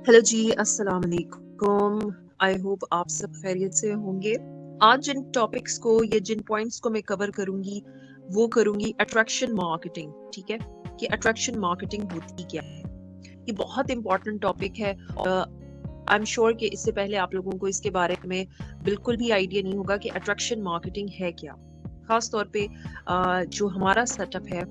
Hello जी, अस्सलाम वालेकुम। I hope आप सब खैरियत से होंगे। आज जिन टॉपिक्स को या जिन पॉइंट्स को मैं कवर करूंगी वो करूंगी अट्रैक्शन मार्केटिंग। ठीक है, कि अट्रैक्शन मार्केटिंग होती क्या है। ये बहुत इंपॉर्टेंट टॉपिक है। आई एम श्योर कि इससे पहले आप लोगों को इसके बारे में बिल्कुल भी आइडिया नहीं होगा कि अट्रैक्शन मार्केटिंग है क्या। खास तौर पे जो हमारा सेटअप है,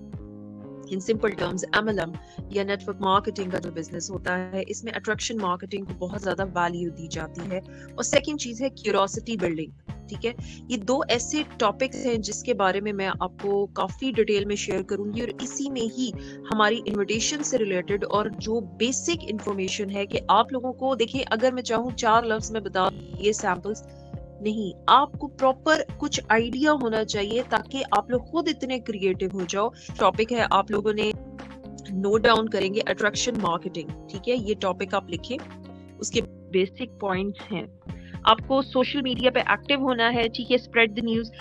इन सिंपल टर्म्स एमएलएम या नेटवर्क मार्केटिंग का जो बिजनेस होता है, इसमें अट्रैक्शन मार्केटिंग को बहुत ज्यादा वैल्यू दी जाती है। और सेकंड चीज है क्यूरोसिटी बिल्डिंग। ठीक है, ये दो ऐसे टॉपिक्स हैं जिसके बारे में मैं आपको काफी डिटेल में शेयर करूंगी और इसी में ही हमारी इनविटेशन से रिलेटेड और जो बेसिक इंफॉर्मेशन है कि आप लोगों को देखिए, अगर मैं चाहूँ 4 लफ्ज में बता ये सैंपल्स नहीं, आपको प्रॉपर कुछ आइडिया होना चाहिए ताकि आप लोग खुद इतने क्रिएटिव हो जाओ। टॉपिक है, आप लोगों ने नोट डाउन करेंगे अट्रैक्शन मार्केटिंग। ठीक है, ये टॉपिक आप लिखें, उसके बेसिक पॉइंट्स हैं। आपको सोशल मीडिया पे एक्टिव होना है। ठीक है, स्प्रेड द न्यूज।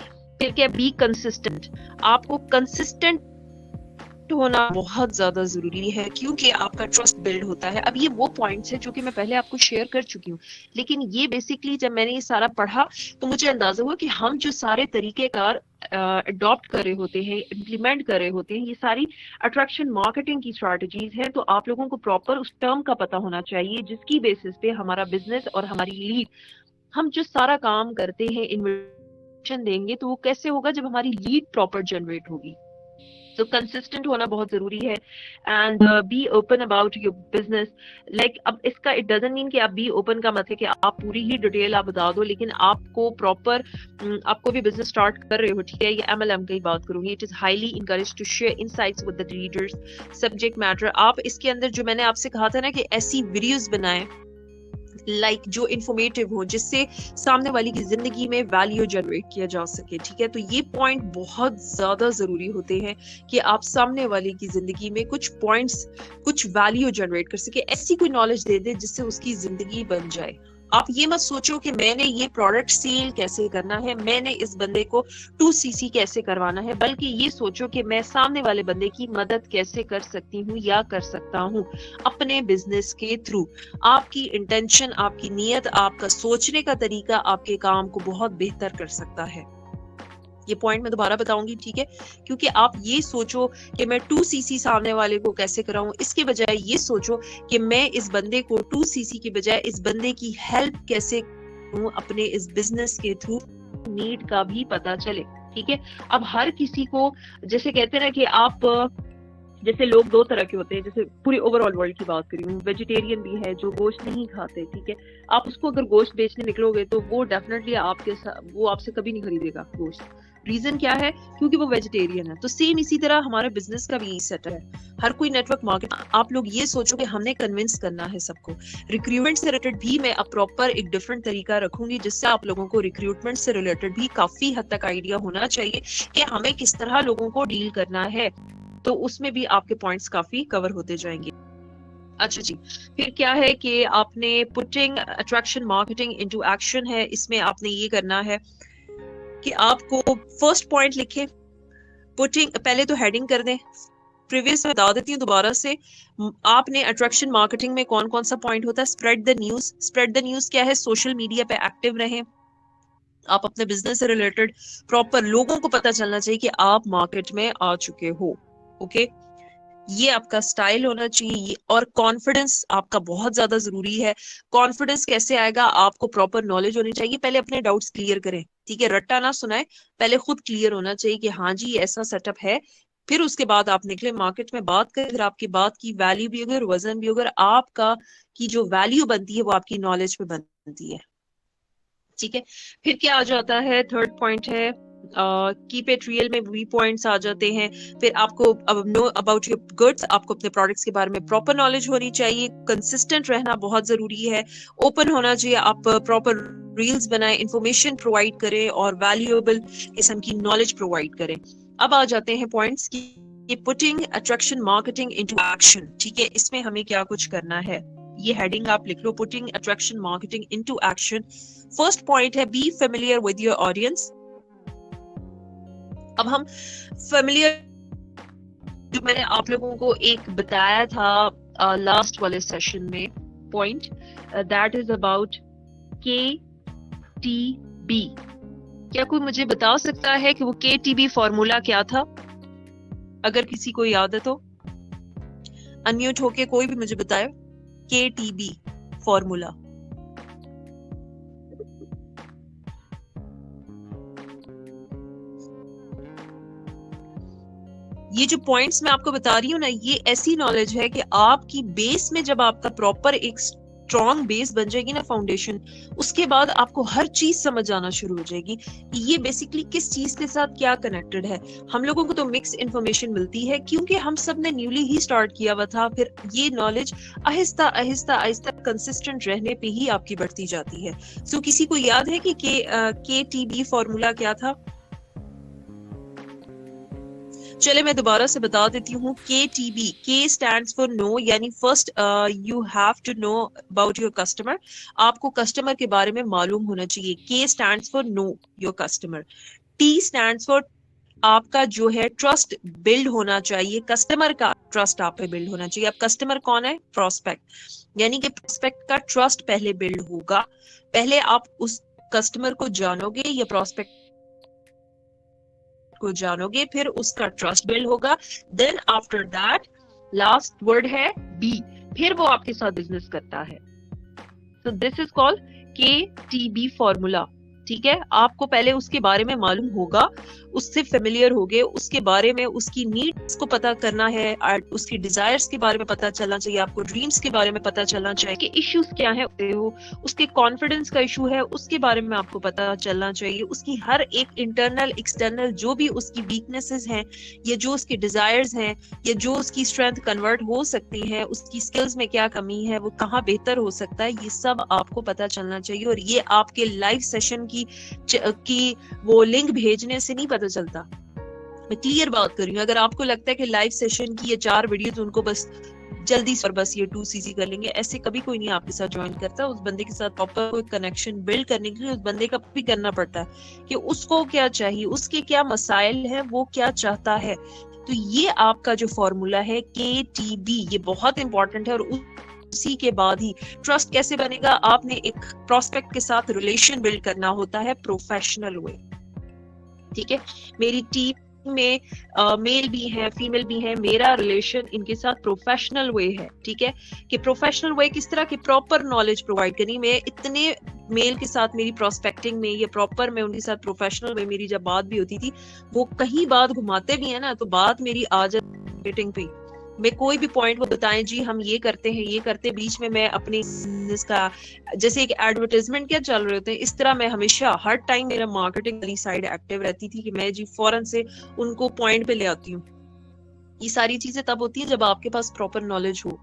फिर क्या, बी कंसिस्टेंट। आपको कंसिस्टेंट होना बहुत ज्यादा जरूरी है क्योंकि आपका ट्रस्ट बिल्ड होता है। अब ये वो पॉइंट्स है जो कि मैं पहले आपको शेयर कर चुकी हूँ, लेकिन ये बेसिकली जब मैंने ये सारा पढ़ा तो मुझे अंदाजा हुआ कि हम जो सारे तरीकेकार अडॉप्ट कर रहे होते हैं, इम्प्लीमेंट कर रहे होते हैं, ये सारी अट्रैक्शन मार्केटिंग की स्ट्रैटेजीज है। तो आप लोगों को प्रॉपर उस टर्म का पता होना चाहिए जिसकी बेसिस पे हमारा बिजनेस और हमारी लीड, हम जो सारा काम करते हैं, इन्वेस्टमेंट देंगे, तो वो कैसे होगा जब हमारी लीड प्रॉपर जनरेट होगी। तो कंसिस्टेंट होना बहुत जरूरी है and be open about your business. Like अब इसका इट डजंट मीन कि आप बी ओपन का मतलब कि आप पूरी ही डिटेल आप बता दो, लेकिन आपको प्रॉपर आपको भी बिजनेस स्टार्ट कर रहे हो, ठीक है, ये एमएलएम की बात करूंगी। It is highly encourage to share insights with the readers. Subject matter, आप इसके अंदर जो मैंने आपसे कहा था ना कि ऐसी वीडियोस बनाएं लाइक जो इंफॉर्मेटिव हो, जिससे सामने वाली की जिंदगी में वैल्यू जनरेट किया जा सके। ठीक है, तो ये पॉइंट बहुत ज्यादा जरूरी होते हैं कि आप सामने वाले की जिंदगी में कुछ पॉइंट्स, कुछ वैल्यू जनरेट कर सके, ऐसी कोई नॉलेज दे दे जिससे उसकी जिंदगी बन जाए। आप ये मत सोचो कि मैंने ये प्रोडक्ट सेल कैसे करना है, मैंने इस बंदे को 2cc कैसे करवाना है, बल्कि ये सोचो कि मैं सामने वाले बंदे की मदद कैसे कर सकती हूँ या कर सकता हूँ अपने बिजनेस के थ्रू। आपकी इंटेंशन, आपकी नीयत, आपका सोचने का तरीका आपके काम को बहुत बेहतर कर सकता है। ये पॉइंट मैं दोबारा बताऊंगी, ठीक है, क्योंकि आप ये सोचो कि मैं 2cc सामने वाले को कैसे कराऊं, इसके बजाय ये सोचो कि मैं इस बंदे को 2cc की बजाय इस बंदे की हेल्प कैसे करूं अपने इस बिजनेस के थ्रू, नीड का भी पता चले। ठीक है, अब हर किसी को, जैसे कहते हैं ना कि आप, जैसे लोग दो तरह के होते हैं, जैसे पूरी ओवरऑल वर्ल्ड की बात करी हूँ, वेजिटेरियन भी है जो गोश्त नहीं खाते। ठीक है, आप उसको अगर गोश्त बेचने निकलोगे तो वो डेफिनेटली वो आपसे कभी नहीं खरीदेगा गोश्त। रीजन क्या है? क्योंकि वो वेजिटेरियन है। तो सेम इसी तरह हमारे बिजनेस का भी सेटअप है। हर कोई नेटवर्क मार्केट, आप लोग ये सोचो कि हमने कन्विंस करना है सबको। रिक्रूटमेंट से रिलेटेड भी मैं अब प्रॉपर एक डिफरेंट तरीका रखूंगी जिससे आप लोगों को रिक्रूटमेंट से रिलेटेड भी काफी हद तक आइडिया होना चाहिए कि हमें किस तरह लोगों को डील करना है। तो उसमें भी आपके पॉइंट्स काफी कवर होते जाएंगे। अच्छा जी, फिर क्या है कि आपने putting attraction marketing into action है। इसमें आपने ये करना है कि आपको फर्स्ट पॉइंट लिखे, पुटिंग, पहले तो हेडिंग कर दें। प्रीवियस में बता देती हूँ दोबारा से, आपने अट्रैक्शन मार्केटिंग में कौन कौन सा पॉइंट होता है? Spread the news. Spread the news क्या है? सोशल मीडिया पे एक्टिव रहें। आप अपने बिजनेस से रिलेटेड प्रॉपर लोगों को पता चलना चाहिए कि आप मार्केट में आ चुके हो। ओके, ये आपका स्टाइल होना चाहिए। और कॉन्फिडेंस आपका बहुत ज्यादा जरूरी है। कॉन्फिडेंस कैसे आएगा? आपको प्रॉपर नॉलेज होनी चाहिए। पहले अपने डाउट्स क्लियर करें, ठीक है, रट्टा ना सुनाए, पहले खुद क्लियर होना चाहिए कि हाँ जी ऐसा सेटअप है। फिर उसके बाद आप निकले मार्केट में बात करें। फिर आपकी बात की वैल्यू भी अगर वजन भी अगर आपका की जो वैल्यू बनती है वो आपकी नॉलेज पे बनती है। ठीक है, फिर क्या आ जाता है? थर्ड पॉइंट है कीप इट रियल में भी पॉइंट्स आ जाते हैं। फिर आपको अब नो अबाउट योर गुड्स, आपको अपने प्रोडक्ट्स के बारे में प्रॉपर नॉलेज होनी चाहिए। कंसिस्टेंट रहना बहुत जरूरी है। ओपन होना चाहिए। आप प्रॉपर रील्स बनाएं, इंफॉर्मेशन प्रोवाइड करें और वैल्यूएबल किस्म की नॉलेज प्रोवाइड करें। अब आ जाते हैं पॉइंट्स की putting attraction marketing into action. ठीक है, इसमें हमें क्या कुछ करना है, ये हेडिंग आप लिख लो, putting attraction marketing into action. First point है be familiar with your audience. अब हम फेमिलियर, जो मैंने आप लोगों को एक बताया था लास्ट वाले सेशन में, point that is about KTB. क्या कोई मुझे बता सकता है कि वो KTB फॉर्मूला क्या था? अगर किसी को याद है तो अनम्यूट होके कोई भी मुझे बताए KTB फॉर्मूला। ये जो पॉइंट्स मैं आपको बता रही हूँ ना, ये ऐसी नॉलेज है कि आपकी बेस में जब आपका प्रॉपर एक स्ट्रॉन्ग बेस बन जाएगी ना, फाउंडेशन, उसके बाद आपको हर चीज समझ आना शुरू हो जाएगी कि ये बेसिकली किस चीज के साथ क्या कनेक्टेड है। हम लोगों को तो मिक्स इन्फॉर्मेशन मिलती है क्योंकि हम सब ने न्यूली ही स्टार्ट किया हुआ था, फिर ये नॉलेज आहिस्ता आहिस्ता आहिस्ता कंसिस्टेंट रहने पे ही आपकी बढ़ती जाती है। सो किसी को याद है कि KTB फॉर्मूला क्या था? चले मैं दोबारा से बता देती हूँ। KTB, K stands for no, यानी first you have to know about your customer. आपको कस्टमर के बारे में मालूम होना चाहिए। K stands for know your customer. T stands for आपका जो है ट्रस्ट बिल्ड होना चाहिए, कस्टमर का ट्रस्ट आप पे बिल्ड होना चाहिए। अब कस्टमर कौन है? प्रोस्पेक्ट, यानी कि प्रोस्पेक्ट का ट्रस्ट पहले बिल्ड होगा। पहले आप उस कस्टमर को जानोगे या प्रोस्पेक्ट को जानोगे, फिर उसका ट्रस्ट बिल्ड होगा। Then after that last word है बी, फिर वो आपके साथ बिजनेस करता है। So this is called KTB formula. ठीक है, आपको पहले उसके बारे में मालूम होगा, उससे फेमिलियर होगे, उसके बारे में उसकी नीड्स को पता करना है, उसकी डिजायर्स के बारे में पता चलना चाहिए, आपको ड्रीम्स के बारे में पता चलना चाहिए कि इश्यूज क्या है हो, उसके कॉन्फिडेंस का इशू है उसके बारे में आपको पता चलना चाहिए, उसकी हर एक इंटरनल एक्सटर्नल जो भी उसकी वीकनेसेस हैं या जो उसके डिजायर्स हैं या जो उसकी स्ट्रेंथ कन्वर्ट हो सकती है, उसकी स्किल्स में क्या कमी है, वो कहाँ बेहतर हो सकता है, ये सब आपको पता चलना चाहिए। और ये आपके लाइव सेशन की वो लिंक भेजने से नहीं पता चलता। मैं क्लियर बात कर रही हूँ। अगर आपको लगता है कि लाइव सेशन की ये 4 वीडियोस उनको बस जल्दी से बस ये 2cc कर लेंगे, ऐसे कभी कोई नहीं आपके साथ ज्वाइन करता। उस बंदे के साथ प्रॉपर कोई कनेक्शन बिल्ड करने के लिए उस बंदे का भी करना पड़ता है कि उसको क्या चाहिए, उसके क्या मसाइल है, वो क्या चाहता है। तो ये आपका जो फॉर्मूला है KTB, ये बहुत इंपॉर्टेंट है। और उसी के बाद ही ट्रस्ट कैसे बनेगा, आपने एक प्रोस्पेक्ट के साथ रिलेशन बिल्ड करना होता है प्रोफेशनल वे। ठीक है, मेरी टीम में मेल भी है, फीमेल भी है, मेरा रिलेशन इनके साथ प्रोफेशनल वे है। ठीक है, कि प्रोफेशनल वे किस तरह की प्रॉपर नॉलेज प्रोवाइड करनी। मैं इतने मेल के साथ मेरी प्रोस्पेक्टिंग में ये प्रॉपर मैं उनके साथ प्रोफेशनल वे मेरी जब बात भी होती थी, वो कहीं बात घुमाते भी है ना, तो बात मेरी आ जाती मीटिंग पे। मैं कोई भी पॉइंट वो बताएं जी हम ये करते हैं, ये करते, बीच में मैं अपनी बिजनेस का जैसे एक एडवर्टाइजमेंट क्या चल रहे होते हैं, इस तरह मैं हमेशा हर टाइम मेरा मार्केटिंग वाली साइड एक्टिव रहती थी कि मैं जी फौरन से उनको पॉइंट पे ले आती हूँ। ये सारी चीजें तब होती है जब आपके पास प्रॉपर नॉलेज हो।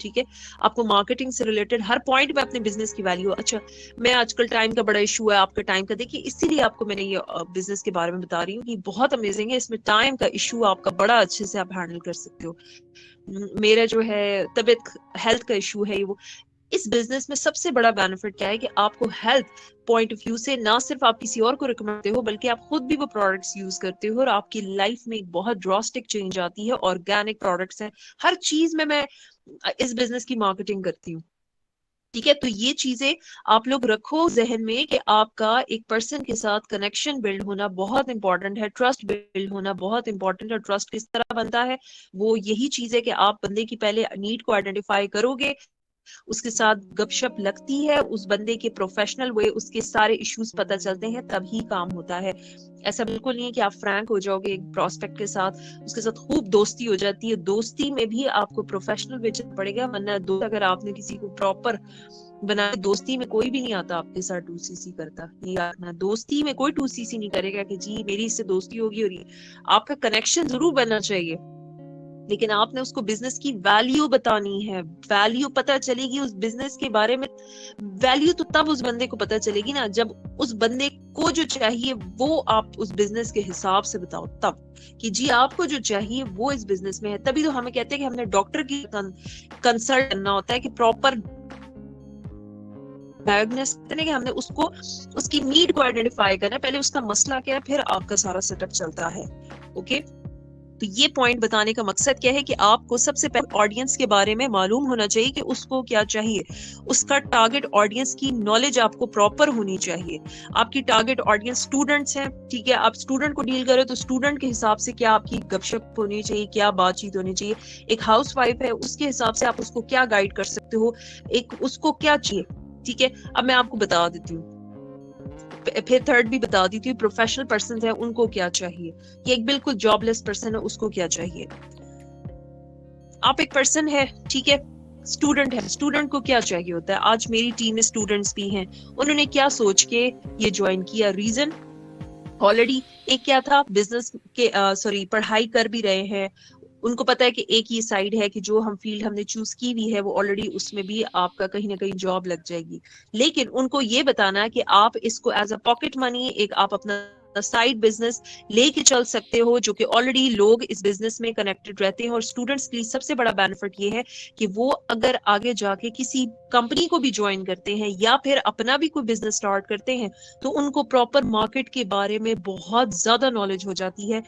ठीक है, आपको मार्केटिंग से रिलेटेड हर पॉइंट पे अपने बिजनेस की वैल्यू। अच्छा, मैं आजकल टाइम का बड़ा इशू है, आपका टाइम का देखिए, इसीलिए आपको मैंने ये बिजनेस के बारे में बता रही हूँ कि बहुत अमेजिंग है। इसमें टाइम का इशू आपका बड़ा अच्छे से आप हैंडल कर सकते हो। मेरा जो है तबीयत हेल्थ का इशू है, वो इस बिजनेस में सबसे बड़ा बेनिफिट क्या है कि आपको हेल्थ पॉइंट ऑफ व्यू से ना सिर्फ आप किसी और को रिकमेंड करते हो, बल्कि आप खुद भी वो प्रोडक्ट्स यूज करते हो और आपकी लाइफ में एक बहुत ड्रास्टिक चेंज आती है। ऑर्गेनिक प्रोडक्ट्स हैं, हर चीज में मैं इस बिजनेस की मार्केटिंग करती हूँ। ठीक है, तो ये चीजें आप लोग रखो जहन में कि आपका एक पर्सन के साथ कनेक्शन बिल्ड होना बहुत इंपॉर्टेंट है, ट्रस्ट बिल्ड होना बहुत इंपॉर्टेंट है। ट्रस्ट किस तरह बनता है, वो यही चीज है कि आप बंदे की पहले नीड को आइडेंटिफाई करोगे, उसके साथ गपशप लगती है, उस बंदे के प्रोफेशनल वे उसके सारे इश्यूज पता चलते हैं, तभी काम होता है। ऐसा बिल्कुल नहीं है कि आप फ्रैंक हो जाओगे एक प्रोस्पेक्ट के साथ, उसके साथ खूब दोस्ती हो जाती है, दोस्ती में भी आपको प्रोफेशनल वे चलना पड़ेगा। वरना अगर आपने किसी को प्रॉपर बना, दोस्ती में कोई भी नहीं आता आपके साथ 2cc करता। ये याद, दोस्ती में कोई 2cc नहीं करेगा कि जी मेरी इससे दोस्ती होगी। और आपका कनेक्शन जरूर बनना चाहिए, लेकिन आपने उसको बिजनेस की वैल्यू बतानी है। वैल्यू पता चलेगी उस बिजनेस के बारे में, वैल्यू तो तब उस बंदे को पता चलेगी ना जब उस बंदे को जो चाहिए वो आप उस बिजनेस के हिसाब से बताओ, तब कि जी आपको जो चाहिए वो इस बिजनेस में है। तभी तो हमें कहते हैं कि हमने डॉक्टर की कंसल्ट करना होता है कि प्रॉपर डायग्नोस करते हैं कि हमने उसको उसकी नीड को आइडेंटिफाई करना है, पहले उसका मसला क्या है, फिर आपका सारा सेटअप चलता है। ओके, तो तो ये पॉइंट बताने का मकसद क्या है कि आपको सबसे पहले ऑडियंस के बारे में मालूम होना चाहिए कि उसको क्या चाहिए, उसका टारगेट ऑडियंस की नॉलेज आपको प्रॉपर होनी चाहिए। आपकी टारगेट ऑडियंस स्टूडेंट्स हैं, ठीक है, आप स्टूडेंट को डील करें तो स्टूडेंट के हिसाब से क्या आपकी गपशप होनी चाहिए, क्या बातचीत होनी चाहिए। एक हाउसवाइफ है, उसके हिसाब से आप उसको क्या गाइड कर सकते हो, एक उसको क्या चाहिए, ठीक है। अब मैं आपको बता देती हूँ, फिर थर्ड भी बता दी थी, प्रोफेशनल पर्सन है उनको क्या चाहिए, कि एक बिल्कुल जॉबलेस पर्सन है उसको क्या चाहिए। आप एक पर्सन है, ठीक है, स्टूडेंट है, स्टूडेंट को क्या चाहिए होता है। आज मेरी टीम में स्टूडेंट्स भी हैं, उन्होंने क्या सोच के ये ज्वाइन किया, रीजन ऑलरेडी एक क्या था, बिजनेस के सॉरी पढ़ाई कर भी रहे हैं, उनको पता है कि एक ही साइड है कि जो हम फील्ड हमने चूज की हुई है वो ऑलरेडी उसमें भी आपका कहीं ना कहीं जॉब लग जाएगी। लेकिन उनको ये बताना है कि आप इसको एज अ पॉकेट मनी, एक आप अपना साइड बिजनेस लेके चल सकते हो, जो कि ऑलरेडी लोग इस बिजनेस में कनेक्टेड रहते हैं। और स्टूडेंट्स के लिए सबसे बड़ा बेनिफिट ये है कि वो अगर आगे जाके किसी कंपनी को भी ज्वाइन करते हैं या फिर अपना भी कोई बिजनेस स्टार्ट करते हैं तो उनको प्रॉपर मार्केट के बारे में बहुत ज्यादा नॉलेज हो जाती है।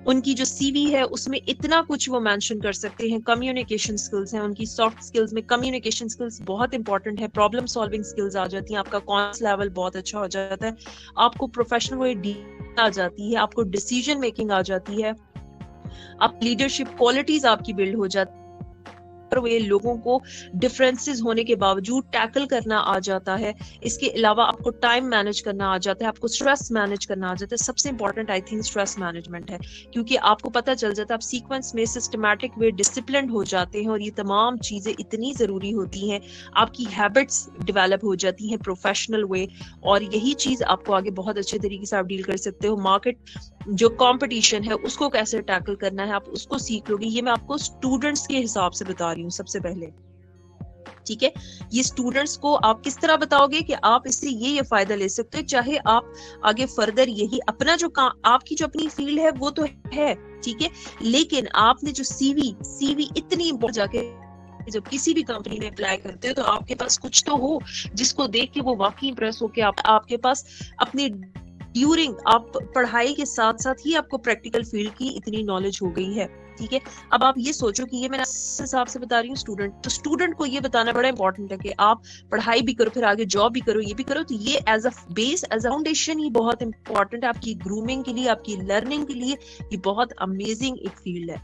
उनकी जो सीवी है उसमें इतना कुछ वो मेंशन कर सकते हैं, कम्युनिकेशन स्किल्स हैं उनकी, सॉफ्ट स्किल्स में कम्युनिकेशन स्किल्स बहुत इंपॉर्टेंट है, प्रॉब्लम सॉल्विंग स्किल्स आ जाती हैं, आपका कॉन्स लेवल बहुत अच्छा हो जाता है, आपको प्रोफेशनल वे आ जाती है, आपको डिसीजन मेकिंग आ जाती है, आप लीडरशिप क्वालिटीज आपकी बिल्ड हो जाती है, और वे लोगों को डिफरेंसेस होने के बावजूद टैकल करना आ जाता है। इसके अलावा आपको टाइम मैनेज करना आ जाता है, आपको स्ट्रेस मैनेज करना आ जाता है। सबसे important I think stress management है, क्योंकि आपको पता चल जाता है आप सीक्वेंस में सिस्टमैटिक वे डिसिप्लिन हो जाते हैं, और ये तमाम चीजें इतनी जरूरी होती हैं, आपकी हैबिट्स डेवलप हो जाती हैं प्रोफेशनल वे, और यही चीज आपको आगे बहुत अच्छे तरीके से आप डील कर सकते हो। मार्केट जो कंपटीशन है उसको कैसे टैकल करना है आप उसको सीख लोगे। ये मैं आपको स्टूडेंट्स के हिसाब से बता रही हूँ सबसे पहले, ठीक है। ये स्टूडेंट्स को आप किस तरह बताओगे कि आप इससे ये फायदा ले सकते हो, चाहे आप आगे फर्दर यही अपना जो काम, आपकी जो अपनी फील्ड है वो तो है, ठीक है, लेकिन आपने जो सीवी इतनी इम्पोर्टेंट, जाके जब किसी भी कंपनी में अप्लाई करते हो तो आपके पास कुछ तो हो जिसको देख के वो वाकई इंप्रेस हो के आपके पास अपनी ड्यूरिंग आप पढ़ाई के साथ साथ ही आपको प्रैक्टिकल फील्ड की इतनी नॉलेज हो गई है, ठीक है। अब आप ये सोचो कि ये मैं इस हिसाब से बता रही हूँ स्टूडेंट, तो स्टूडेंट को ये बताना बड़ा इंपॉर्टेंट है कि आप पढ़ाई भी करो, फिर आगे जॉब भी करो, ये भी करो, तो ये as a base, as a foundation ये बहुत इंपॉर्टेंट है आपकी ग्रूमिंग के लिए, आपकी लर्निंग के लिए। ये बहुत अमेजिंग एक फील्ड है,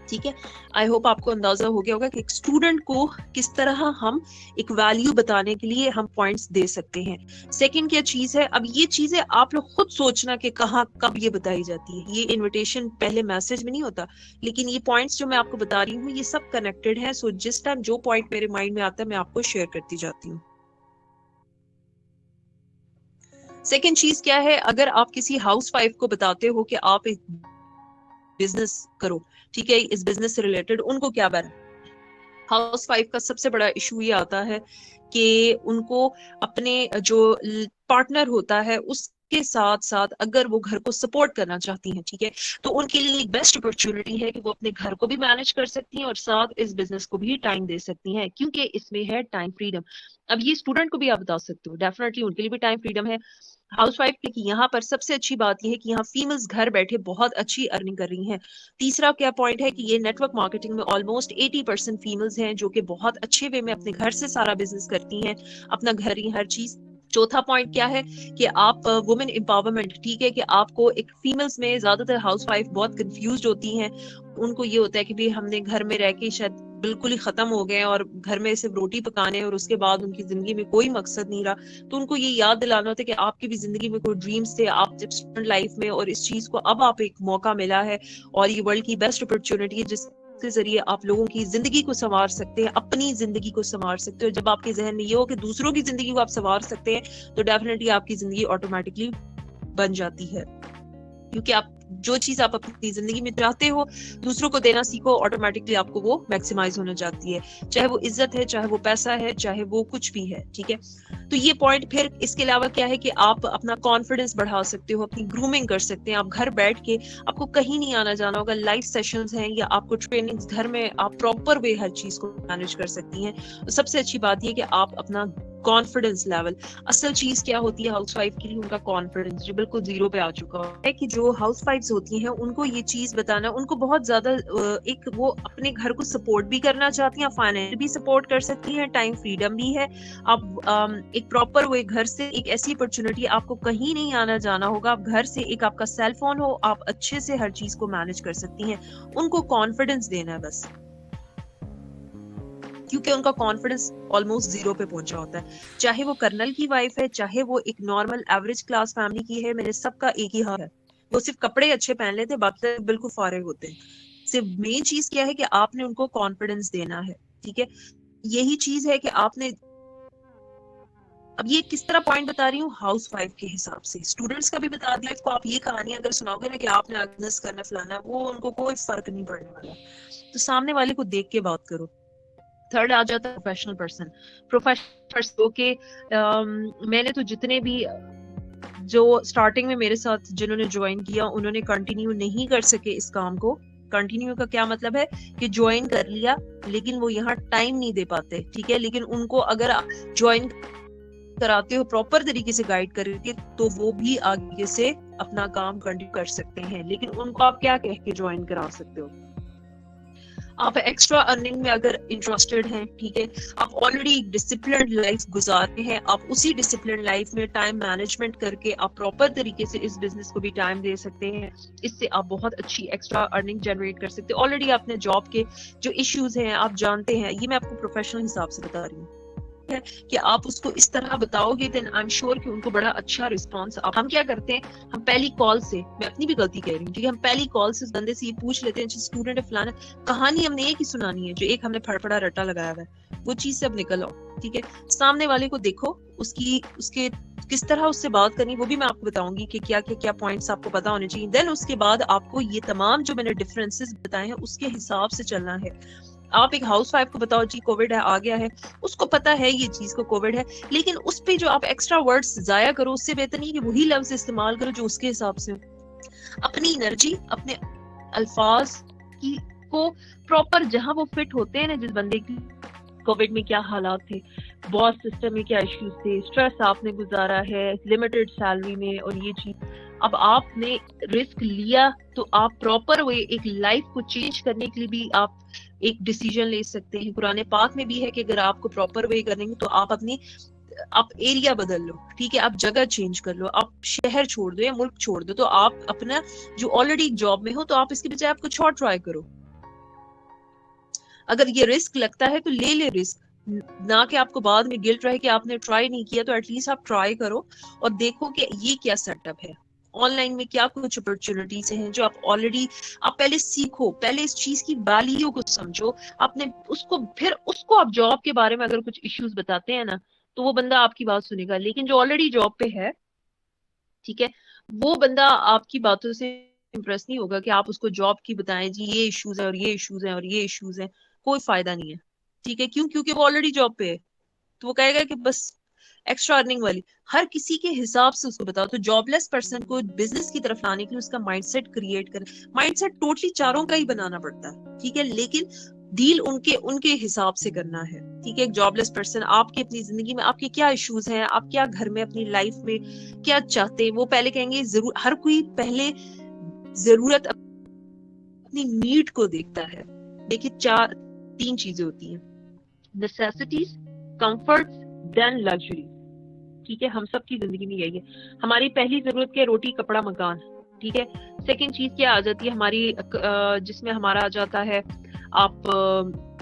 ठीक है। आई होप आपको अंदाजा हो गया होगा कि एक स्टूडेंट को किस तरह हम एक वैल्यू बताने के लिए हम पॉइंट्स दे सकते हैं। सेकंड क्या चीज है, अब ये चीजें आप लोग खुद सोचना कि कहाँ कब ये बताई जाती है, ये इनविटेशन पहले मैसेज में नहीं होता, लेकिन ये पॉइंट्स जो मैं आपको बता रही हूँ ये सब कनेक्टेड है। सो जिस टाइम जो पॉइंट मेरे माइंड में आता है मैं आपको शेयर करती जाती हूँ। सेकेंड चीज क्या है, अगर आप किसी हाउसवाइफ को बताते हो कि आप एक बिजनेस करो, ठीक है, इस बिजनेस से रिलेटेड उनको क्या बना, हाउसवाइफ का सबसे बड़ा इशू ये आता है कि उनको अपने जो पार्टनर होता है उसके साथ साथ अगर वो घर को सपोर्ट करना चाहती हैं, ठीक है, तो उनके लिए एक बेस्ट अपॉर्चुनिटी है कि वो अपने घर को भी मैनेज कर सकती हैं और साथ इस बिजनेस को भी टाइम दे सकती हैं, क्योंकि इसमें है टाइम फ्रीडम। अब ये स्टूडेंट को भी आप बता सकते हो, डेफिनेटली उनके लिए भी टाइम फ्रीडम है। हाउसवाइफ की यहाँ पर सबसे अच्छी बात यह है कि यहाँ फीमेल्स घर बैठे बहुत अच्छी अर्निंग कर रही हैं। तीसरा क्या पॉइंट है कि ये नेटवर्क मार्केटिंग में ऑलमोस्ट 80% फीमेल्स हैं जो कि बहुत अच्छे वे में अपने घर से सारा बिजनेस करती हैं, अपना घर ही हर चीज। चौथा पॉइंट क्या है कि आप वुमेन एम्पावरमेंट, ठीक है, कि आपको एक फीमेल्स में ज्यादातर हाउसवाइफ बहुत कंफ्यूज होती हैं, उनको ये होता है कि भाई हमने घर में रह के शायद बिल्कुल ही खत्म हो गए और घर में सिर्फ रोटी पकाने और उसके बाद उनकी जिंदगी में कोई मकसद नहीं रहा। तो उनको ये याद दिलाना होता है कि आपकी भी जिंदगी में कोई ड्रीम्स थे, आप जब स्टूडेंट लाइफ में, और इस चीज को अब आप एक मौका मिला है और ये वर्ल्ड की बेस्ट अपॉर्चुनिटी है जिसके जरिए आप लोगों की जिंदगी को संवार सकते हैं, अपनी जिंदगी को संवार सकते हो। जब आपके जहन में ये हो कि दूसरों की जिंदगी को आप संवार सकते हैं तो डेफिनेटली आपकी जिंदगी ऑटोमेटिकली बन जाती है, क्योंकि आप जो चीज आप अपनी जिंदगी में चाहते हो दूसरों को देना सीखो, ऑटोमेटिकली आपको वो मैक्सिमाइज होने जाती है, चाहे वो इज्जत है, चाहे वो पैसा है, चाहे वो कुछ भी है, ठीक है। तो ये पॉइंट, फिर इसके अलावा क्या है कि आप अपना कॉन्फिडेंस बढ़ा सकते हो, अपनी ग्रूमिंग कर सकते हैं। आप घर बैठ के, आपको कहीं नहीं आना जाना होगा, लाइव सेशंस हैं या आपको ट्रेनिंग्स घर में आप प्रॉपर वे हर चीज को मैनेज कर सकती हैं। तो सबसे अच्छी बात ये कि आप अपना कॉन्फिडेंस लेवल। असल चीज क्या होती है हाउसवाइफ के लिए, उनका कॉन्फिडेंस जो बिल्कुल जीरो पे आ चुका है। कि जो हाउसवाइफ्स होती हैं उनको ये चीज बताना, उनको बहुत ज्यादा एक वो अपने घर को सपोर्ट भी करना चाहती हैं, फाइनेंशियल भी सपोर्ट कर सकती हैं, टाइम फ्रीडम भी है। आप एक प्रॉपर वो घर से एक ऐसी अपॉर्चुनिटी, आपको कहीं नहीं आना जाना होगा, आप घर से एक आपका सेल फोन हो, आप अच्छे से हर चीज को मैनेज कर सकती हैं। उनको कॉन्फिडेंस देना है बस, क्योंकि उनका कॉन्फिडेंस ऑलमोस्ट जीरो पे पहुंचा होता है। चाहे वो कर्नल की वाइफ है, चाहे वो एक नॉर्मल एवरेज क्लास फैमिली की है, मेरे सबका एक ही हाल है। वो सिर्फ कपड़े अच्छे पहन लेते, बाकी बिल्कुल फारिग होते हैं। सिर्फ मेन चीज क्या है कि आपने उनको कॉन्फिडेंस देना है, ठीक है। यही चीज है कि आपने, अब ये किस तरह पॉइंट बता रही हूँ हाउसवाइफ के हिसाब से, स्टूडेंट्स का भी बता दिया। इसको आप ये कहानी अगर सुनाओगे ना कि आपने बिजनेस करना फलाना, वो उनको कोई फर्क नहीं पड़ने वाला। तो सामने वाले को देख के बात करो। थर्ड आ जाता है प्रोफेशनल पर्सन। प्रोफेशनल के मैंने तो जितने भी जो स्टार्टिंग में मेरे साथ जिन्होंने ज्वाइन किया, उन्होंने कंटिन्यू नहीं कर सके इस काम को। कंटिन्यू का क्या मतलब है कि ज्वाइन कर लिया लेकिन वो यहाँ टाइम नहीं दे पाते, ठीक है। लेकिन उनको अगर ज्वाइन कराते हो प्रॉपर तरीके से गाइड करके, तो वो भी आगे से अपना काम कंटिन्यू कर सकते हैं। लेकिन उनको आप क्या कह के ज्वाइन करा सकते हो? आप एक्स्ट्रा अर्निंग में अगर इंटरेस्टेड हैं, ठीक है, आप ऑलरेडी डिसिप्लिन्ड लाइफ गुजारते हैं, आप उसी डिसिप्लिन्ड लाइफ में टाइम मैनेजमेंट करके आप प्रॉपर तरीके से इस बिजनेस को भी टाइम दे सकते हैं। इससे आप बहुत अच्छी एक्स्ट्रा अर्निंग जनरेट कर सकते हैं। ऑलरेडी आपने जॉब के जो इश्यूज हैं आप जानते हैं, ये मैं आपको प्रोफेशनल हिसाब से बता रही हूँ है कि आप उसको इस तरह बताओगे, देन आई एम श्योर कि उनको बड़ा अच्छा रिस्पांस। हम क्या करते हैं, हम पहली कॉल से, मैं अपनी भी गलती कह रही हूँ, ठीक है, हम पहली कॉल से बंदे से ये पूछ लेते हैं, स्टूडेंट है फलाना, कहानी हमने एक ही सुनानी है, जो एक हमने फड़फड़ा रट्टा लगाया हुआ है, वो चीज से अब निकल आओ, ठीक है। सामने वाले को देखो, उसके किस तरह उससे बात करनी, वो भी मैं आपको बताऊंगी कि क्या पॉइंट्स आपको पता होने चाहिए। देन उसके बाद आपको ये तमाम जो मैंने डिफरेंसेस बताए हैं उसके हिसाब से चलना है। आप एक हाउसवाइफ को बताओ जी कोविड है, आ गया है, उसको पता है ये चीज को कोविड है, लेकिन उस पे जो आप एक्स्ट्रा वर्ड्स जाया करो, उससे बेहतर नहीं कि वही लफ्ज इस्तेमाल करो जो उसके हिसाब से। अपनी एनर्जी, अपने अल्फाज की को प्रॉपर जहां वो फिट होते हैं ना, जिस बंदे की कोविड में क्या हालात थे, बॉस सिस्टम में क्या इश्यूज थे, स्ट्रेस आपने गुजारा है लिमिटेड सैलरी में, और ये चीज अब आपने रिस्क लिया, तो आप प्रॉपर वे एक लाइफ को चेंज करने के लिए भी आप एक डिसीजन ले सकते हैं। कुरान पाक में भी है कि अगर आपको प्रॉपर वे करेंगे तो आप एरिया बदल लो, ठीक है, आप जगह चेंज कर लो, आप शहर छोड़ दो या मुल्क छोड़ दो, तो आप अपना जो ऑलरेडी जॉब में हो, तो आप इसके बजाय आप कुछ और ट्राई करो। अगर ये रिस्क लगता है तो ले रिस्क, ना कि आपको बाद में गिल्ट रहे कि आपने ट्राई नहीं किया। तो एटलीस्ट आप ट्राई करो और देखो कि ये क्या सेटअप है, ऑनलाइन में क्या कुछ अपॉर्चुनिटीज हैं जो आप ऑलरेडी, आप पहले सीखो, पहले इस चीज की वैल्यू को समझो, आपने उसको आप जॉब के बारे में अगर कुछ इश्यूज बताते हैं ना, तो वो बंदा आपकी बात सुनेगा। लेकिन जो ऑलरेडी जॉब पे है, ठीक है, वो बंदा आपकी बातों से इम्प्रेस नहीं होगा कि आप उसको जॉब की बताएं जी ये इश्यूज है और ये इश्यूज हैं और ये इश्यूज हैं, कोई फायदा नहीं है, ठीक है। क्यों? क्योंकि वो ऑलरेडी जॉब पे है, तो वो कहेगा कि बस एक्स्ट्रा अर्निंग वाली। हर किसी के हिसाब से उसको बताओ। तो जॉबलेस पर्सन को बिजनेस की तरफ लाने के लिए उसका माइंडसेट क्रिएट कर, माइंडसेट टोटली चारों का ही बनाना पड़ता है, ठीक है, लेकिन डील उनके हिसाब से करना है, ठीक है। एक जॉबलेस पर्सन, आपकी अपनी जिंदगी में आपके क्या इश्यूज हैं, आप क्या घर में अपनी लाइफ में क्या चाहते हैं, वो पहले कहेंगे। जरूर हर कोई पहले जरूरत अपनी नीड को देखता है। देखिए 3 चीजें होती हैं, नेसेसिटीज, कंफर्ट, देन लग्जरी, ठीक है। हम सब की जिंदगी में यही है। हमारी पहली जरूरत क्या है? रोटी कपड़ा मकान, ठीक है। सेकंड चीज क्या आ जाती है हमारी, जिसमें हमारा आ जाता है, आप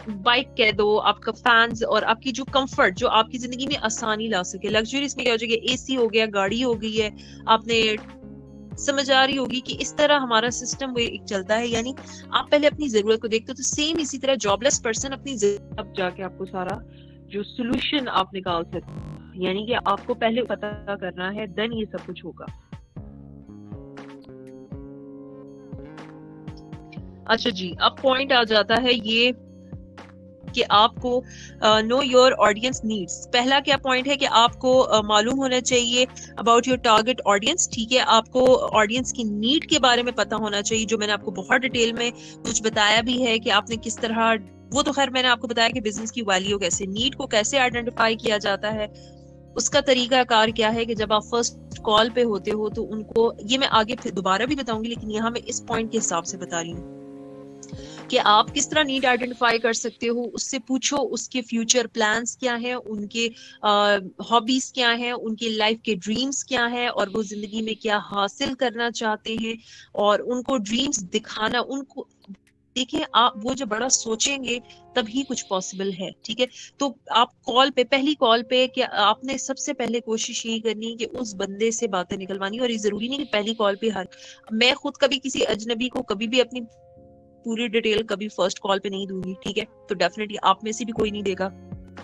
बाइक कह दो, आपका फैंस और आपकी जो कंफर्ट, जो आपकी जिंदगी में आसानी ला सके। लग्जरीज में क्या हो जाएगा? एसी हो गया, गाड़ी हो गई है, आपने समझ आ रही होगी कि इस तरह हमारा सिस्टम वो एक चलता है। यानी आप पहले अपनी जरूरत को देखते हो। तो सेम इसी तरह जॉबलेस पर्सन अपनी जरूरत जाके आपको सारा जो सोल्यूशन आप निकाल सकते हैं, यानी कि आपको पहले पता करना है, देन ये सब कुछ होगा। अच्छा जी, अब पॉइंट आ जाता है ये कि आपको नो योर ऑडियंस नीड्स। पहला क्या पॉइंट है कि आपको मालूम होना चाहिए अबाउट योर टारगेट ऑडियंस, ठीक है। आपको ऑडियंस की नीड के बारे में पता होना चाहिए, जो मैंने आपको बहुत डिटेल में कुछ बताया भी है कि आपने किस तरह वो तो खैर मैंने आपको बताया कि बिजनेस की वैल्यू कैसे, नीड को कैसे आइडेंटिफाई किया जाता है, उसका तरीका कार क्या है कि जब आप फर्स्ट कॉल पे होते हो तो उनको, ये मैं आगे फिर दोबारा भी बताऊंगी, लेकिन यहाँ मैं इस पॉइंट के हिसाब से बता रही हूँ कि आप किस तरह नीड आइडेंटिफाई कर सकते हो। उससे पूछो उसके फ्यूचर प्लान्स क्या है, उनके हॉबीज क्या है, उनके लाइफ के ड्रीम्स क्या है, और वो जिंदगी में क्या हासिल करना चाहते हैं, और उनको ड्रीम्स दिखाना। उनको देखिए, आप वो जो बड़ा सोचेंगे तभी कुछ पॉसिबल है, ठीक है। तो आप कॉल पे, पहली कॉल पे, क्या आपने सबसे पहले कोशिश यही करनी है कि उस बंदे से बातें निकलवानी। और ये जरूरी नहीं कि पहली कॉल पे हर, मैं खुद कभी किसी अजनबी को कभी भी अपनी पूरी डिटेल कभी फर्स्ट कॉल पे नहीं दूंगी, ठीक है। तो डेफिनेटली आप में से भी कोई नहीं देगा।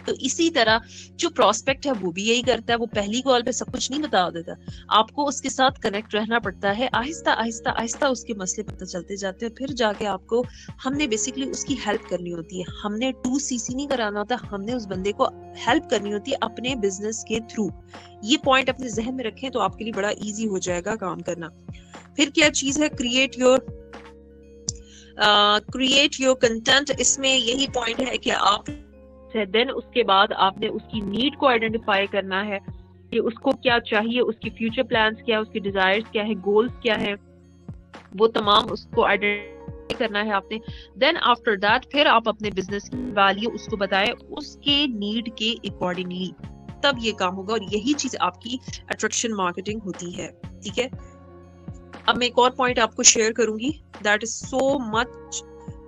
तो इसी तरह जो प्रोस्पेक्ट है वो भी यही करता है, वो पहली कॉल पे सब कुछ नहीं बता देता। आपको उसके साथ कनेक्ट रहना पड़ता है, आहिस्ता आहिस्ता आहिस्ता उसके मसले पता चलते जाते हैं, फिर जाके आपको, हमने बेसिकली उसकी हेल्प करनी होती है। हमने 2cc नहीं कराना होता, हमने उस बंदे को हेल्प करनी होती है अपने बिजनेस के थ्रू। ये पॉइंट अपने जहन में रखें तो आपके लिए बड़ा ईजी हो जाएगा काम करना। फिर क्या चीज है, क्रिएट योर कंटेंट। इसमें यही पॉइंट है कि आप देन उसके बाद आपने उसकी नीड को आइडेंटिफाई करना है कि उसको क्या चाहिए, उसके फ्यूचर प्लान्स क्या है, उसके डिजायर्स क्या है, गोल्स क्या है, वो तमाम उसको आइडेंटिफाई करना है आपने। देन आफ्टर दैट फिर आप अपने बिजनेस की वैल्यू उसको बताएं उसके नीड के अकॉर्डिंगली, तब ये काम होगा। और यही चीज आपकी अट्रैक्शन मार्केटिंग होती है, ठीक है। अब मैं एक और पॉइंट आपको शेयर करूंगी, that is so much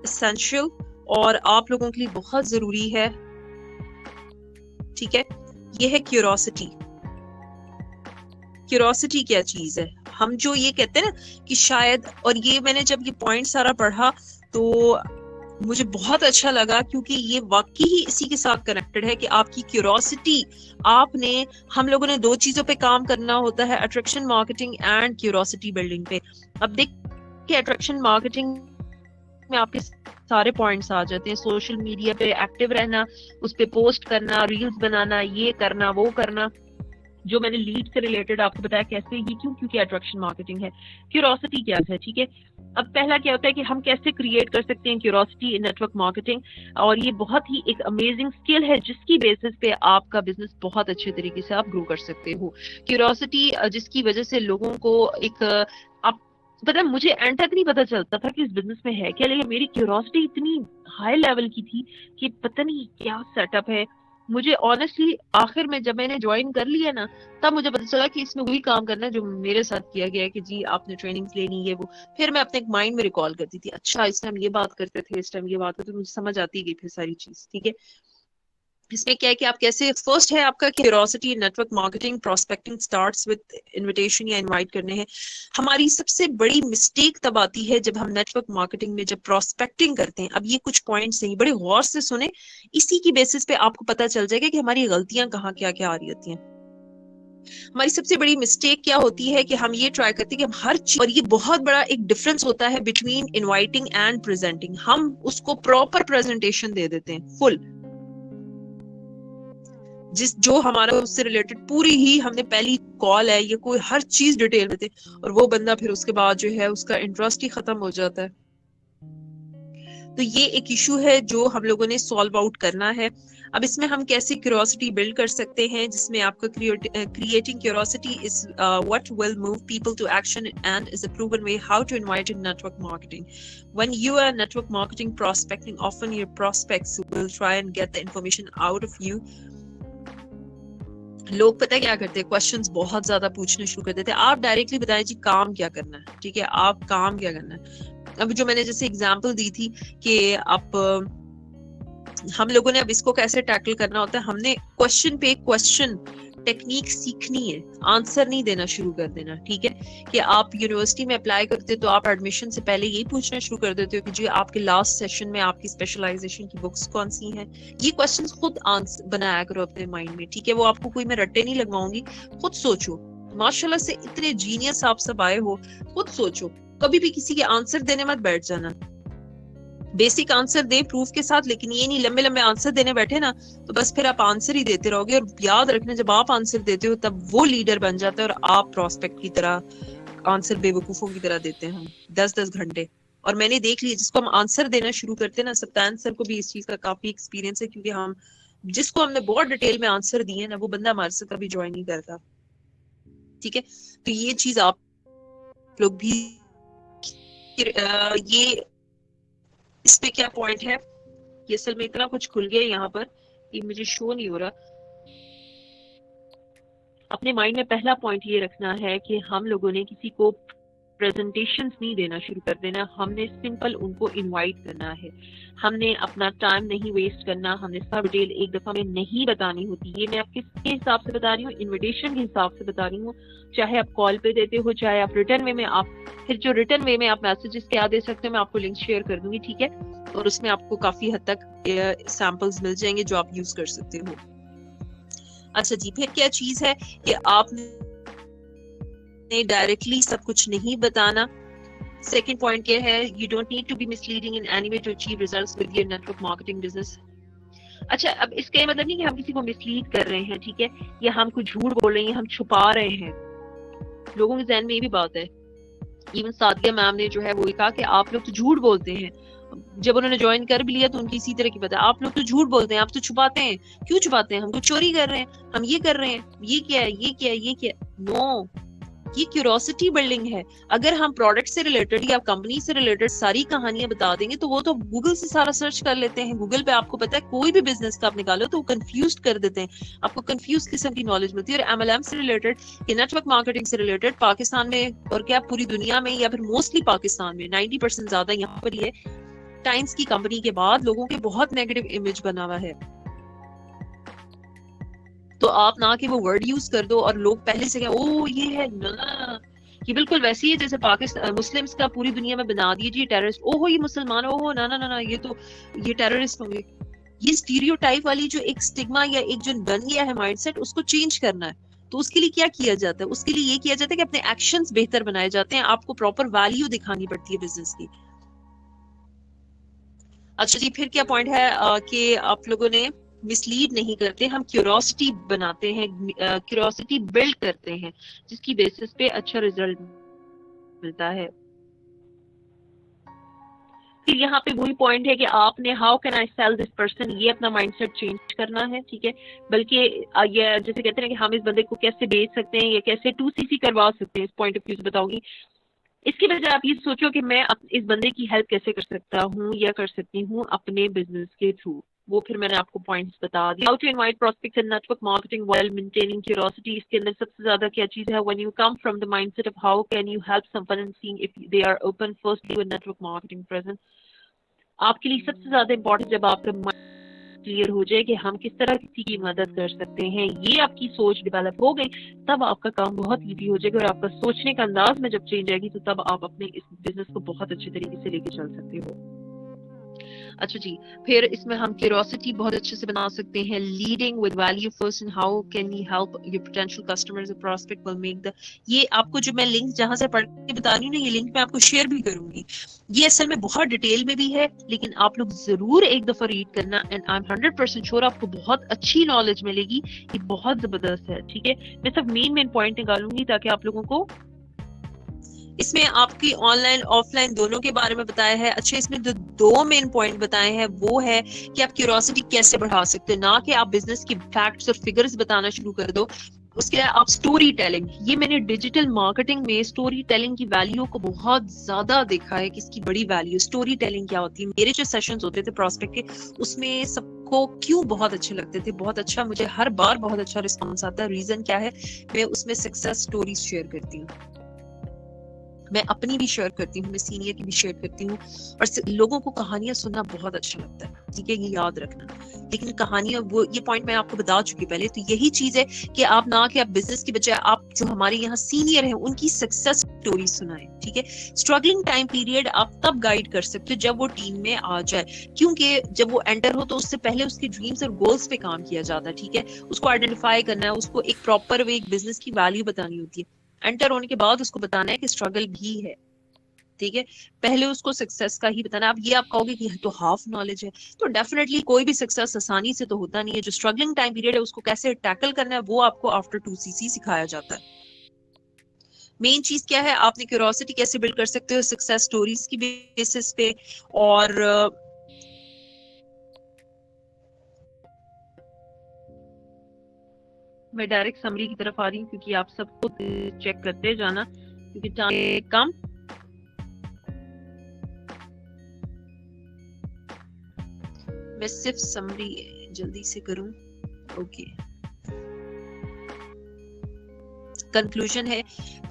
essential और आप लोगों के लिए बहुत जरूरी है, ठीक है। ये है क्यूरोसिटी। क्यूरोसिटी क्या चीज है? हम जो ये कहते हैं ना कि शायद, और ये मैंने जब ये पॉइंट सारा पढ़ा तो मुझे बहुत अच्छा लगा, क्योंकि ये वाकई ही इसी के साथ कनेक्टेड है कि आपकी क्यूरोसिटी, आपने, हम लोगों ने 2 चीजों पे काम करना होता है, attraction marketing and curiosity building पे। अब देखिए, अट्रैक्शन मार्केटिंग में आपके सारे पॉइंट्स आ जाते हैं, सोशल मीडिया पे एक्टिव रहना, उस पे पोस्ट करना, रील्स बनाना, ये करना वो करना, जो मैंने लीड से रिलेटेड आपको बताया कैसे, ये क्यों, क्योंकि अट्रैक्शन मार्केटिंग है। क्यूरोसिटी क्या है, ठीक है। अब पहला क्या होता है कि हम कैसे क्रिएट कर सकते हैं क्यूरोसिटी इन नेटवर्क मार्केटिंग, और ये बहुत ही एक अमेजिंग स्किल है जिसकी बेसिस पे आपका बिजनेस बहुत अच्छे तरीके से आप ग्रो कर सकते हो। क्यूरोसिटी जिसकी वजह से लोगों को एक, आप पता है, मुझे एंड तक नहीं पता चलता था कि इस बिजनेस में है क्या, लेकिन मेरी क्यूरोसिटी इतनी हाई लेवल की थी कि पता नहीं क्या सेटअप है। मुझे ऑनेस्टली आखिर में जब मैंने ज्वाइन कर लिया ना, तब मुझे पता चला कि इसमें वही काम करना है जो मेरे साथ किया गया है कि जी आपने ट्रेनिंग्स लेनी है वो। फिर मैं अपने माइंड में रिकॉल करती थी, अच्छा इस टाइम ये बात करते थे, इस टाइम ये बात करते थे, मुझे समझ आती गई फिर सारी चीज, ठीक है। इसमें क्या है कि आप कैसे, फर्स्ट है आपका curiosity network marketing. Prospecting starts with invitation या इनवाइट करने हैं। हमारी सबसे बड़ी मिस्टेक तब आती है जब हम नेटवर्क मार्केटिंग में जब प्रोस्पेक्टिंग करते हैं। अब ये कुछ पॉइंट्स हैं, बड़े गौर से सुने, इसी की बेसिस पे आपको पता चल जाएगा कि हमारी गलतियां कहाँ क्या क्या आ रही होती हैं। हमारी सबसे बड़ी मिस्टेक क्या होती है कि हम ये ट्राई करते हैं कि हम हर चीज, और ये बहुत बड़ा एक डिफरेंस होता है बिटवीन इनवाइटिंग एंड प्रेजेंटिंग। हम उसको प्रॉपर प्रेजेंटेशन दे देते हैं, फुल, जो हमारा उससे रिलेटेड पूरी ही, हमने पहली कॉल है ये कोई हर चीज डिटेल में थे, और वो बंदा फिर उसके बाद जो है उसका इंटरेस्ट ही खत्म हो जाता है। तो ये एक इशू है जो हम लोगों ने सॉल्व आउट करना है। अब इसमें हम कैसे क्यूरियोसिटी बिल्ड कर सकते हैं, जिसमें आपका creating curiosity is what will move people to action and is a proven way how to invite in network marketing. When you are network marketing prospecting, often your prospects will try and get the information out of you. लोग पता है क्या करते हैं, questions बहुत ज्यादा पूछने शुरू कर देते हैं। आप डायरेक्टली बताएं जी काम क्या करना है, ठीक है, आप काम क्या करना है। अब जो मैंने जैसे एग्जांपल दी थी कि आप, हम लोगों ने अब इसको कैसे टैकल करना होता है, हमने क्वेश्चन पे क्वेश्चन टेक्निक सीखनी है, आंसर नहीं देना शुरू कर देना, ठीक है। कि आप यूनिवर्सिटी में अप्लाई करते हो तो आप एडमिशन से पहले यही पूछना शुरू कर देते हो कि जी आपके लास्ट सेशन में आपकी स्पेशलाइजेशन की बुक्स कौन सी हैं। ये क्वेश्चंस खुद आंसर बनाया करो अपने माइंड में, ठीक है। वो आपको कोई मैं रट्टे नहीं लगवाऊंगी, खुद सोचो। माशाल्लाह से इतने जीनियस आप सब आए हो, खुद सोचो, कभी भी किसी के आंसर देने मत बैठ जाना। बेसिक आंसर दे प्रूफ के साथ, लेकिन ये नहीं लंबे लंबे आंसर देने बैठे ना तो बस फिर आप आंसर ही देते रहोगे। और याद रखना, जब आप आंसर देते हो तब वो लीडर बन जाता है और आप प्रोस्पेक्ट की तरह आंसर बेवकूफों की तरह देते हैं हम 10-10 घंटे। और मैंने देख लिया जिसको हम आंसर देना शुरू करते हैं ना, सप्तान सर को भी इस चीज का काफी एक्सपीरियंस है, क्योंकि हम जिसको हमने बहुत डिटेल में आंसर दिए ना, वो बंदा हमारे से कभी ज्वाइन नहीं करता। ठीक है, तो ये चीज आप लोग भी ये इस पे क्या पॉइंट है, ये असल में इतना कुछ खुल गया यहाँ पर, ये मुझे शो नहीं हो रहा। अपने माइंड में पहला पॉइंट ये रखना है कि हम लोगों ने किसी को प्रेजेंटेशंस नहीं देना शुरू कर देना, हमने सिंपल उनको इनवाइट करना है, हमने अपना टाइम नहीं वेस्ट करना, हमने सब डिटेल एक दफा में नहीं बतानी होती। ये मैं आप किसके हिसाब से बता रही हूँ, इनविटेशन के हिसाब से बता रही हूँ। चाहे आप कॉल पे देते हो, चाहे आप रिटर्न वे में, आप फिर जो रिटर्न वे में आप मैसेजेस क्या दे सकते हो, मैं आपको लिंक शेयर कर दूंगी, ठीक है, और उसमें आपको काफी हद तक सैंपल्स मिल जाएंगे जो आप यूज कर सकते हो। अच्छा जी, फिर क्या चीज है कि आपने डायरेक्टली सब कुछ नहीं बताना। सेकंड पॉइंट क्या है, you don't need to be misleading in any way to achieve results with your network marketing business. अच्छा, अब इसका ये मतलब नहीं कि हम किसी को मिसलीड कर रहे हैं, ठीक है, या हम कुछ झूठ बोल रहे हैं, हम छुपा रहे हैं। लोगों के जहन में ये भी बात है, इवन सादिया मैम ने जो है वो कहा कि आप लोग तो झूठ बोलते हैं। जब उन्होंने ज्वाइन कर भी लिया तो उनकी इसी तरह की बात है, आप लोग तो झूठ बोलते हैं, आप तो छुपाते हैं। क्यों छुपाते हैं? हम तो चोरी कर रहे हैं, हम ये कर रहे हैं, ये क्या है, ये क्या है, ये क्या है। नो, ये क्यूरोसिटी बिल्डिंग है। अगर हम प्रोडक्ट से रिलेटेड या कंपनी से रिलेटेड सारी कहानियां बता देंगे तो वो तो गूगल से सारा सर्च कर लेते हैं। गूगल पे आपको पता है कोई भी बिजनेस का आप निकालो तो वो कंफ्यूज कर देते हैं, आपको कंफ्यूज किस्म की नॉलेज मिलती है। और एमएलएम से रिलेटेड, नेटवर्क मार्केटिंग से रिलेटेड पाकिस्तान में और क्या पूरी दुनिया में या फिर मोस्टली पाकिस्तान में 90% ज्यादा यहाँ पर ही है, टाइम्स की कंपनी के बाद लोगों के बहुत नेगेटिव इमेज बना हुआ है। तो आप ना कि वो वर्ड यूज कर दो और लोग पहले से क्या, ओ ये है ना, ये बिल्कुल वैसी है जैसे पाकिस्तान मुस्लिम्स का पूरी दुनिया में बना दीजिए टेररिस्ट, ओहो ये मुसलमान, ओहो ना ना ना ना ये तो ये टेररिस्ट होंगे। ये स्टीरियोटाइप वाली जो एक स्टिग्मा या एक जो बन गया है माइंडसेट, उसको चेंज करना है। तो उसके लिए क्या किया जाता है? उसके लिए ये किया जाता है कि अपने एक्शंस बेहतर बनाए जाते हैं, आपको प्रॉपर वैल्यू दिखानी पड़ती है बिजनेस की। अच्छा जी, फिर क्या पॉइंट है कि आप लोगों ने मिसलीड नहीं करते, हम क्यूरोसिटी बनाते हैं, क्यूरोसिटी बिल्ड करते हैं, जिसकी बेसिस पे अच्छा रिजल्ट मिलता है। फिर यहाँ पे वही पॉइंट है कि आपने how can I sell this person, ये अपना माइंडसेट चेंज करना है, ठीक है। बल्कि ये जैसे कहते हैं कि हम इस बंदे को कैसे बेच सकते हैं या कैसे 2CC करवा सकते हैं, इस पॉइंट ऑफ व्यू से बताऊंगी। इसकी बजाय आप ये सोचो कि मैं इस बंदे की हेल्प कैसे कर सकता हूँ या कर सकती हूँ अपने बिजनेस के थ्रू। वो फिर मैंने आपको पॉइंट्स बता दिए। How to invite prospects in network marketing while maintaining curiosity. इसके अंदर सबसे ज्यादा क्या चीज है, when you come from the mindset of how can you help someone and seeing if they are open firstly with network marketing presence. आपके लिए सबसे ज्यादा इंपॉर्टेंट जब आपका क्लियर हो जाए कि हम किस तरह किसी की मदद कर सकते हैं, ये आपकी सोच डेवलप हो गई, तब आपका काम बहुत इजी हो जाएगा। और आपका सोचने का अंदाज में जब चेंज आएगी तो तब आप अपने इस बिजनेस को बहुत अच्छे तरीके से लेके चल सकते हो। अच्छा जी, फिर इसमें हम क्यूरियोसिटी बहुत अच्छे से बना सकते हैं। Leading with value first and how can you help your potential customers और प्रॉस्पेक्ट विल मेक द, ये आपको जो मैं लिंक जहां से पढ़ के बता रही हूँ ना, ये लिंक मैं आपको शेयर भी करूंगी। ये असल में बहुत डिटेल में भी है, लेकिन आप लोग जरूर एक दफा रीड करना एंड आई एम 100% श्योर आपको बहुत अच्छी नॉलेज मिलेगी। ये बहुत जबरदस्त है, ठीक है। मैं सब मेन पॉइंट निकालूंगी ताकि आप लोगों को, इसमें आपकी ऑनलाइन ऑफलाइन दोनों के बारे में बताया है। अच्छा, इसमें जो दो मेन पॉइंट बताए हैं वो है कि आप क्यूरियोसिटी कैसे बढ़ा सकते हैं, ना कि आप बिजनेस की फैक्ट्स और फिगर्स बताना शुरू कर दो। उसके लिए आप स्टोरी टेलिंग, ये मैंने डिजिटल मार्केटिंग में स्टोरी टेलिंग की वैल्यू को बहुत ज्यादा देखा है कि इसकी बड़ी वैल्यू स्टोरी टेलिंग क्या होती है। मेरे जो सेशंस होते थे प्रॉस्पेक्ट के, उसमें सबको क्यों बहुत अच्छे लगते थे, बहुत अच्छा, मुझे हर बार बहुत अच्छा रिस्पॉन्स आता है। रीजन क्या है, मैं उसमें सक्सेस स्टोरीज शेयर करती हूँ, मैं अपनी भी शेयर करती हूँ, मैं सीनियर की भी शेयर करती हूँ, और लोगों को कहानियां सुनना बहुत अच्छा लगता है, ठीक है, ये याद रखना। लेकिन कहानियां, वो ये पॉइंट मैं आपको बता चुकी पहले, तो यही चीज है कि आप ना कि आप बिजनेस की बजाय आप जो हमारे यहाँ सीनियर हैं उनकी सक्सेस स्टोरी सुनाएं, ठीक है। स्ट्रगलिंग टाइम पीरियड आप तब गाइड कर सकते हो जब वो टीम में आ जाए, क्योंकि जब वो एंटर हो तो उससे पहले उसके ड्रीम्स और गोल्स पे काम किया जाता है, ठीक है। उसको आइडेंटिफाई करना है, उसको एक प्रॉपर वे एक बिजनेस की वैल्यू बतानी होती है। एंटर होने के बाद उसको बताना है कि स्ट्रगल भी है, ठीक है। पहले उसको सक्सेस का ही बताना। अब ये आप कहोगे कि तो हाफ नॉलेज है, तो डेफिनेटली कोई भी सक्सेस आसानी से तो होता नहीं है। जो स्ट्रगलिंग टाइम पीरियड है उसको कैसे टैकल करना है वो आपको आफ्टर 2CC सिखाया जाता है। मेन चीज क्या है, आपने क्यूरोसिटी कैसे बिल्ड कर सकते हो सक्सेस स्टोरीज की बेसिस पे। और मैं डायरेक्ट समरी की तरफ आ रही हूँ क्योंकि आप सबको चेक करते जाना, क्योंकि टाइम कम। मैं सिर्फ समरी जल्दी से करूं। ओके, कंक्लूजन है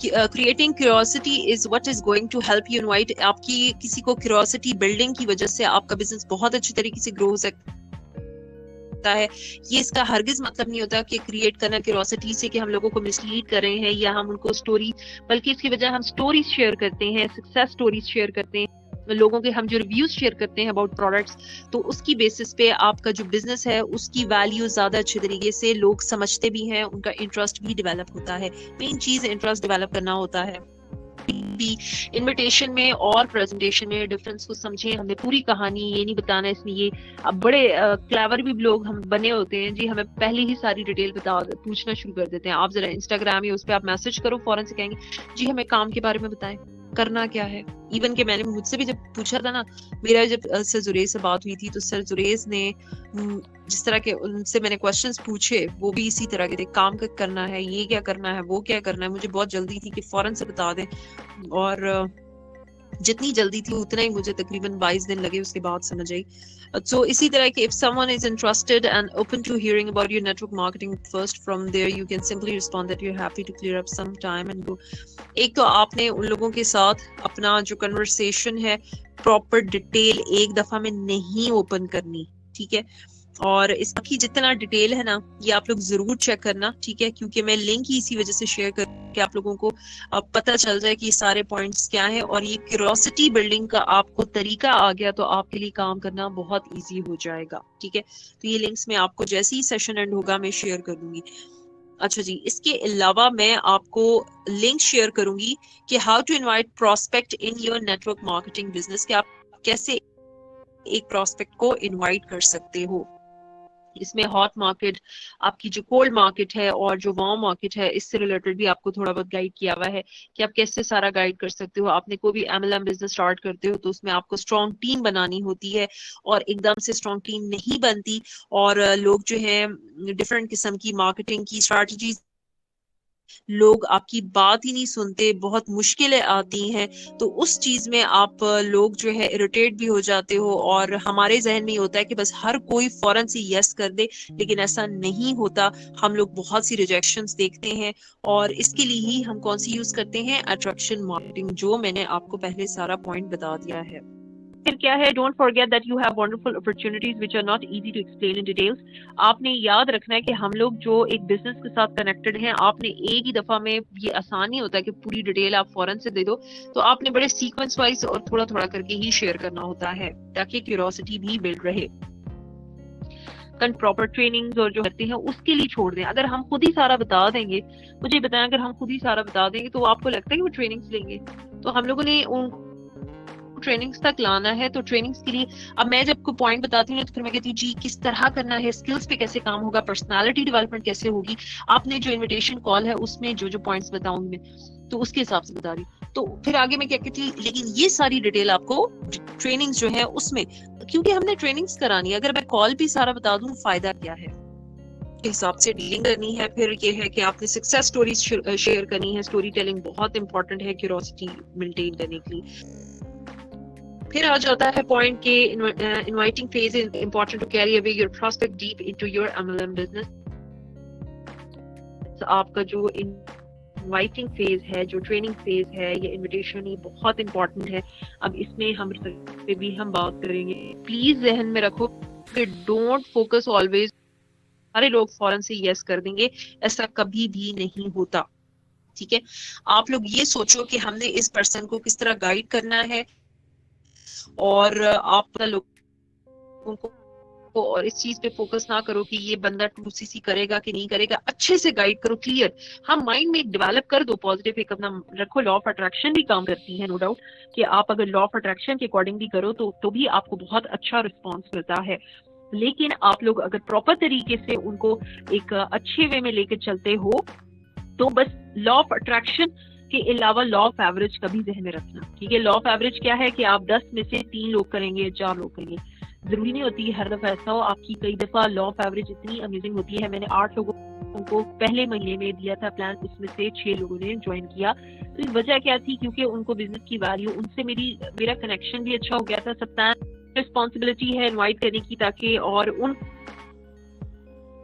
कि creating curiosity is what is going to help you invite. आपकी किसी को क्यूरियोसिटी बिल्डिंग की वजह से आपका बिजनेस बहुत अच्छी तरीके से ग्रो हो सकता है। ये इसका हरगिज मतलब नहीं होता कि क्रिएट करना क्यूरियोसिटी से कि हम लोगों को मिसलीड कर रहे हैं या हम उनको स्टोरी, बल्कि इसकी वजह हम स्टोरीज शेयर करते हैं, सक्सेस स्टोरीज शेयर करते हैं, लोगों के हम जो रिव्यूज शेयर करते हैं अबाउट प्रोडक्ट्स, तो उसकी बेसिस पे आपका जो बिजनेस है उसकी वैल्यू ज्यादा अच्छे तरीके से लोग समझते भी हैं, उनका इंटरेस्ट भी डेवलप होता है। मेन चीज इंटरेस्ट डेवलप करना होता है। भी इनविटेशन में और प्रेजेंटेशन में डिफरेंस को समझें। हमें पूरी कहानी ये नहीं बताना इसमें, ये अब बड़े क्लेवर भी लोग हम बने होते हैं जी, हमें पहले ही सारी डिटेल पूछना शुरू कर देते हैं। आप जरा इंस्टाग्राम या उस पर आप मैसेज करो, फौरन से कहेंगे जी हमें काम के बारे में बताएं, करना क्या है। इवन के मैंने मुझसे भी जब पूछा था ना, मेरा जब सर जुरेज से बात हुई थी तो सर जुरेज ने जिस तरह के उनसे मैंने क्वेश्चंस पूछे वो भी इसी तरह के थे, काम क्या करना है, ये क्या करना है, वो क्या करना है। मुझे बहुत जल्दी थी कि फौरन से बता दें, और जितनी जल्दी थी उतना ही मुझे तकरीबन 22 दिन लगे, उसके बाद समझ आई। So इसी तरह के if someone is interested and open to hearing about your network marketing first, from there you can simply respond that you're happy to clear up some time and go। एक तो आपने उन लोगों के साथ अपना जो कन्वर्सेशन है प्रॉपर डिटेल एक दफा में नहीं ओपन करनी, ठीक है। और इसकी जितना डिटेल है ना ये आप लोग जरूर चेक करना, ठीक है, क्योंकि मैं लिंक ही इसी वजह से शेयर करके आप लोगों को पता चल जाए कि ये सारे पॉइंट्स क्या हैं। और ये क्यूरियोसिटी बिल्डिंग का आपको तरीका आ गया तो आपके लिए काम करना बहुत इजी हो जाएगा, ठीक है। तो ये लिंक्स मैं आपको जैसे ही सेशन एंड होगा मैं शेयर कर दूंगी। अच्छा जी, इसके अलावा मैं आपको लिंक शेयर करूंगी कि how to invite prospect in your network marketing business, कि आप कैसे एक प्रोस्पेक्ट को इनवाइट कर सकते हो। इसमें हॉट मार्केट, आपकी जो कोल्ड मार्केट है और जो वार्म मार्केट है, इससे रिलेटेड भी आपको थोड़ा बहुत गाइड किया हुआ है कि आप कैसे सारा गाइड कर सकते हो। आपने कोई भी एमएलएम बिजनेस स्टार्ट करते हो तो उसमें आपको स्ट्रॉन्ग टीम बनानी होती है, और एकदम से स्ट्रॉन्ग टीम नहीं बनती, और लोग जो है डिफरेंट किस्म की मार्केटिंग की स्ट्रैटेजीज, लोग आपकी बात ही नहीं सुनते, बहुत मुश्किलें आती हैं। तो उस चीज में आप लोग जो है इरिटेट भी हो जाते हो, और हमारे जहन में होता है कि बस हर कोई फौरन से यस कर दे, लेकिन ऐसा नहीं होता। हम लोग बहुत सी रिजेक्शंस देखते हैं, और इसके लिए ही हम कौन सी यूज करते हैं, अट्रैक्शन मार्केटिंग, जो मैंने आपको पहले सारा पॉइंट बता दिया है। फिर क्या है, don't forget that you have wonderful opportunities which are not easy to explain in details. आपने याद रखना है कि हम लोग जो एक बिजनेस के साथ कनेक्टेड हैं, आपने एक ही दफा में ये आसान नहीं होता कि पूरी डिटेल आप फौरन से दे दो, तो आपने बड़े सीक्वेंस वाइज और थोड़ा थोड़ा करके ही शेयर करना होता है ताकि क्यूरियोसिटी भी बिल्ड रहे। प्रॉपर ट्रेनिंग्स और जो करते हैं उसके लिए छोड़ दें। अगर हम खुद ही सारा बता देंगे, मुझे बताएं, अगर हम खुद ही सारा बता देंगे तो आपको लगता है कि वो ट्रेनिंग्स लेंगे? तो हम लोगों ने उन ट्रेनिंग्स तक लाना है। तो ट्रेनिंग्स के लिए अब मैं जब कोई पॉइंट बताती हूँ तो फिर मैं कहती हूँ जी किस तरह करना है, स्किल्स पे कैसे काम होगा, पर्सनालिटी डेवलपमेंट कैसे होगी। आपने जो इनविटेशन कॉल है उसमें जो जो पॉइंट्स बताऊंगी मैं, तो उसके हिसाब से बता रही हूँ। तो फिर आगे मैं क्या कहती हूँ, लेकिन ये सारी डिटेल आपको ट्रेनिंग्स जो है उसमें, क्योंकि हमने ट्रेनिंग्स करानी है, अगर मैं कॉल भी सारा बता दूं फायदा क्या है। के हिसाब से डीलिंग करनी है। फिर ये है कि आपने सक्सेस स्टोरीज शेयर करनी है। स्टोरी टेलिंग बहुत इंपॉर्टेंट है क्यूरियोसिटी मेंटेन करने के लिए। फिर आ जाता है पॉइंट के inviting phase is important to carry away your prospect deep into your MLM business. आपका जो इनवाइटिंग फेज है, जो ट्रेनिंग फेज है, ये इनविटेशन, ये बहुत इंपॉर्टेंट है। अब इसमें हम पे भी हम बात करेंगे। प्लीज जहन में रखो कि डोंट फोकस ऑलवेज सारे लोग फौरन से यस कर देंगे, ऐसा कभी भी नहीं होता, ठीक है। आप लोग ये सोचो कि हमने इस पर्सन को किस तरह गाइड करना है, और आप लोगों को और इस चीज पे फोकस ना करो कि ये बंदा 2cc करेगा कि नहीं करेगा। अच्छे से गाइड करो, क्लियर। हम माइंड में डेवलप कर दो, पॉजिटिव एक अपना रखो। लॉ ऑफ अट्रैक्शन भी काम करती है, नो डाउट, कि आप अगर लॉ ऑफ अट्रैक्शन के अकॉर्डिंग भी करो तो भी आपको बहुत अच्छा रिस्पॉन्स मिलता है। लेकिन आप लोग अगर प्रॉपर तरीके से उनको एक अच्छे वे में लेकर चलते हो, तो बस लॉ ऑफ अट्रैक्शन इसके अलावा लॉ ऑफ एवरेज का भी ज़हन में रखना, ठीक है। लॉ ऑफ एवरेज क्या है कि आप 10 में से 3 लोग करेंगे, 4 लोग करेंगे, जरूरी नहीं होती हर दफा ऐसा हो। आपकी कई दफा लॉ ऑफ एवरेज इतनी अमेजिंग होती है। मैंने 8 लोगों को पहले महीने में दिया था प्लान, उसमें से 6 लोगों ने ज्वाइन किया। तो इस वजह क्या थी, क्योंकि उनको बिजनेस की वैल्यू, उनसे मेरा कनेक्शन भी अच्छा हो गया था। सबसे रिस्पॉन्सिबिलिटी है इनवाइट करने की, ताकि और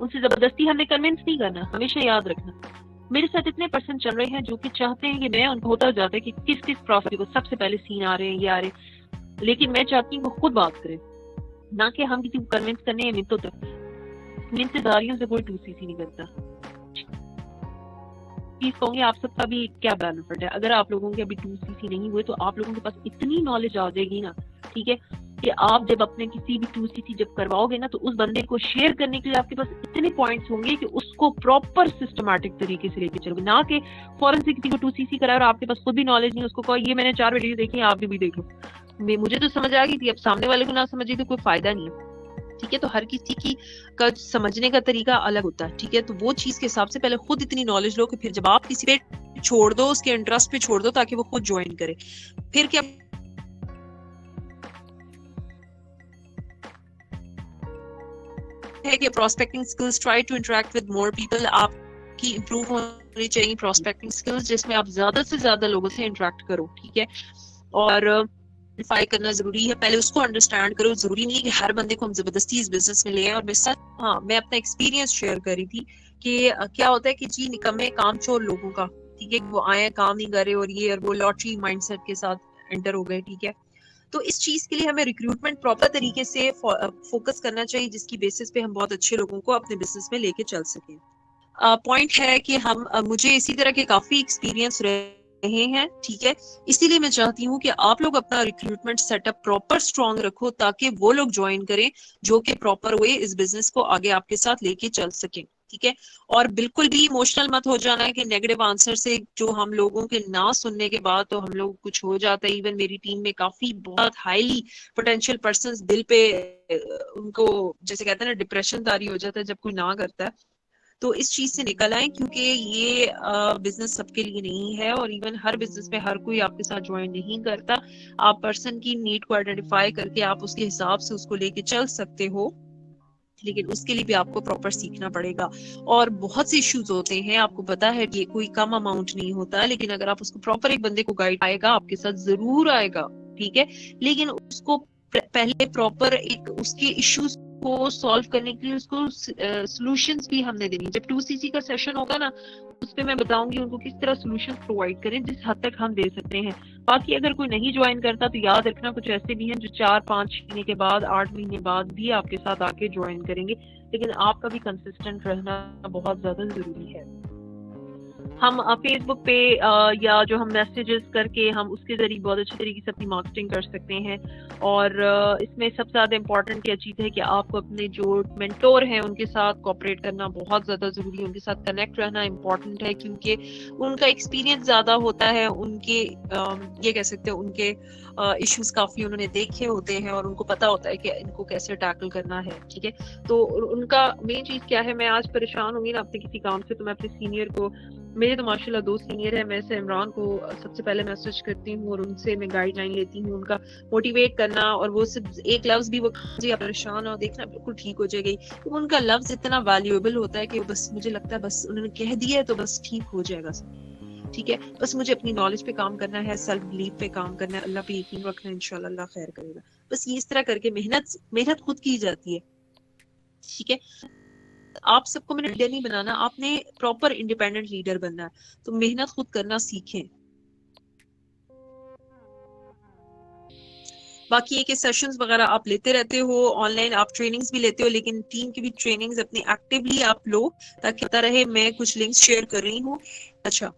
उनसे जबरदस्ती हमने कन्विंस नहीं करना। हमेशा याद रखना, मेरे साथ इतने पर्सन चल रहे हैं जो कि चाहते हैं कि मैं उनको होता जाता है कि किस किस प्रॉफिट को सबसे पहले सीन आ रहे हैं, ये आ रहे हैं, लेकिन मैं चाहती हूँ वो खुद बात करें, ना कि हम किसी को कन्विंस करने हैं मिनटों तक। मिनतेदारियों से कोई 2cc नहीं करता। चीज कहूंगी आप सबका भी क्या बेनिफिट है, अगर आप लोगों के अभी 2cc नहीं हुए तो आप लोगों के पास इतनी नॉलेज आ जाएगी ना, ठीक है, कि आप जब अपने किसी भी 2cc जब करवाओगे ना, तो उस बंदे को शेयर करने के लिए आपके पास इतने पॉइंट्स होंगे कि उसको प्रॉपर सिस्टमैटिक तरीके से लेके चलोगे, ना कि फौरन से किसी को 2cc कराए और आपके पास खुद भी नॉलेज नहीं, उसको कहो ये मैंने 4 वीडियो देखी, आप भी देख लो, मुझे तो समझ आ गई थी, अब सामने वाले को ना समझे तो कोई फायदा नहीं है, ठीक है। तो हर किसी की का समझने का तरीका अलग होता है, ठीक है। तो वो चीज के हिसाब से पहले खुद इतनी नॉलेज लो कि फिर जब आप किसी पे छोड़ दो, उसके इंटरेस्ट पे छोड़ दो ताकि वो खुद ज्वाइन करे। फिर क्या है कि prospecting skills, try to interact with more people. आपकी इंप्रूव होनी चाहिए प्रोस्पेक्टिंग स्किल्स, जिसमें आप ज्यादा से ज्यादा लोगों से इंटरेक्ट करो, ठीक है। और करना जरूरी है, पहले उसको अंडरस्टैंड करो। जरूरी नहीं है कि हर बंदे को हम जबरदस्ती इस बिजनेस में ले आए। और मैं अपना एक्सपीरियंस शेयर कर रही थी कि क्या होता है कि जी निकम्मे कामचोर लोगों का, ठीक है, वो आए काम नहीं करे और ये और वो लॉटरी माइंडसेट के साथ एंटर हो गए, ठीक है। तो इस चीज के लिए हमें रिक्रूटमेंट प्रॉपर तरीके से फोकस करना चाहिए, जिसकी बेसिस पे हम बहुत अच्छे लोगों को अपने बिजनेस में लेके चल सकें। पॉइंट है कि हम मुझे इसी तरह के काफी एक्सपीरियंस रहे हैं, ठीक है। इसीलिए मैं चाहती हूँ कि आप लोग अपना रिक्रूटमेंट सेटअप प्रॉपर स्ट्रॉन्ग रखो, ताकि वो लोग ज्वाइन करें जो कि प्रॉपर वे इस बिजनेस को आगे आपके साथ लेके चल सकें, ठीक है। और बिल्कुल भी इमोशनल मत हो जाना है कि नेगेटिव आंसर से जो हम लोगों के ना सुनने के बाद तो हम लोग कुछ हो जाता है। इवन मेरी टीम में काफी बहुत हाईली पोटेंशियल पर्सन दिल पे उनको जैसे कहते हैं ना डिप्रेशन तारी हो जाता है जब कोई ना करता है। तो इस चीज से निकल आए, क्योंकि ये बिजनेस सबके लिए नहीं है, और इवन हर बिजनेस में हर कोई आपके साथ ज्वाइन नहीं करता। आप पर्सन की नीड को आइडेंटिफाई करके आप उसके हिसाब से उसको लेके चल सकते हो, लेकिन उसके लिए भी आपको प्रॉपर सीखना पड़ेगा। और बहुत से इश्यूज होते हैं, आपको पता है ये कोई कम अमाउंट नहीं होता, लेकिन अगर आप उसको प्रॉपर एक बंदे को गाइड आएगा आपके साथ जरूर आएगा, ठीक है। लेकिन उसको पहले प्रॉपर एक उसके इश्यूज को सॉल्व करने के लिए उसको सॉल्यूशंस भी हमने देनी। जब 2cc का सेशन होगा ना, उस पे मैं बताऊंगी उनको किस तरह सॉल्यूशंस प्रोवाइड करें जिस हद तक हम दे सकते हैं। बाकी अगर कोई नहीं ज्वाइन करता तो याद रखना कुछ ऐसे भी हैं जो 4-5 महीने के बाद, 8 महीने बाद भी आपके साथ आके ज्वाइन करेंगे, लेकिन आपका भी कंसिस्टेंट रहना बहुत ज्यादा जरूरी है। हम फेसबुक पे या जो हम मैसेजेस करके हम उसके जरिए बहुत अच्छे तरीके से अपनी मार्केटिंग कर सकते हैं। और इसमें सबसे ज़्यादा इम्पोर्टेंट क्या चीज़ है कि आपको अपने जो मेंटोर हैं उनके साथ कोऑपरेट करना बहुत ज़्यादा ज़रूरी है, उनके साथ कनेक्ट रहना इम्पोर्टेंट है, क्योंकि उनका एक्सपीरियंस ज़्यादा होता है, उनके ये कह सकते हैं उनके इश्यूज काफ़ी उन्होंने देखे होते हैं और उनको पता होता है कि इनको कैसे टैकल करना है, ठीक है। तो उनका मेन चीज़ क्या है, मैं आज परेशान होंगी ना अपने किसी काम से तो मैं अपने सीनियर को, मेरे तो माशाल्लाह 2 सीनियर है, मैं से इमरान को सबसे पहले मैसेज करती हूँ और उनसे मैं गाइडलाइन लेती हूँ, उनका मोटिवेट करना। और वो सिर्फ एक लफ्ज भी वो जी आप परेशान हो देखना बिल्कुल ठीक हो जाएगी, तो उनका लफ्ज इतना वैल्यूएबल होता है कि बस मुझे लगता है बस उन्होंने कह दिया है तो बस ठीक हो जाएगा सब, ठीक है। बस मुझे अपनी नॉलेज पे काम करना है, सेल्फ बिलीफ पे काम करना है, अल्लाह पे यकीन रखना है, इंशाल्लाह अल्लाह खैर करेगा। बस ये इस तरह करके मेहनत खुद की जाती है, ठीक है। आप सबको मैंने लीडर नहीं बनाना, आपने प्रॉपर इंडिपेंडेंट लीडर बनना है, तो मेहनत खुद करना सीखें। बाकी ये कि सेशंस वगैरह आप लेते रहते हो ऑनलाइन, आप ट्रेनिंग्स भी लेते हो, लेकिन टीम की भी ट्रेनिंग्स अपनी एक्टिवली आप लो ताकि पता रहे। मैं कुछ लिंक्स शेयर कर रही हूँ। अच्छा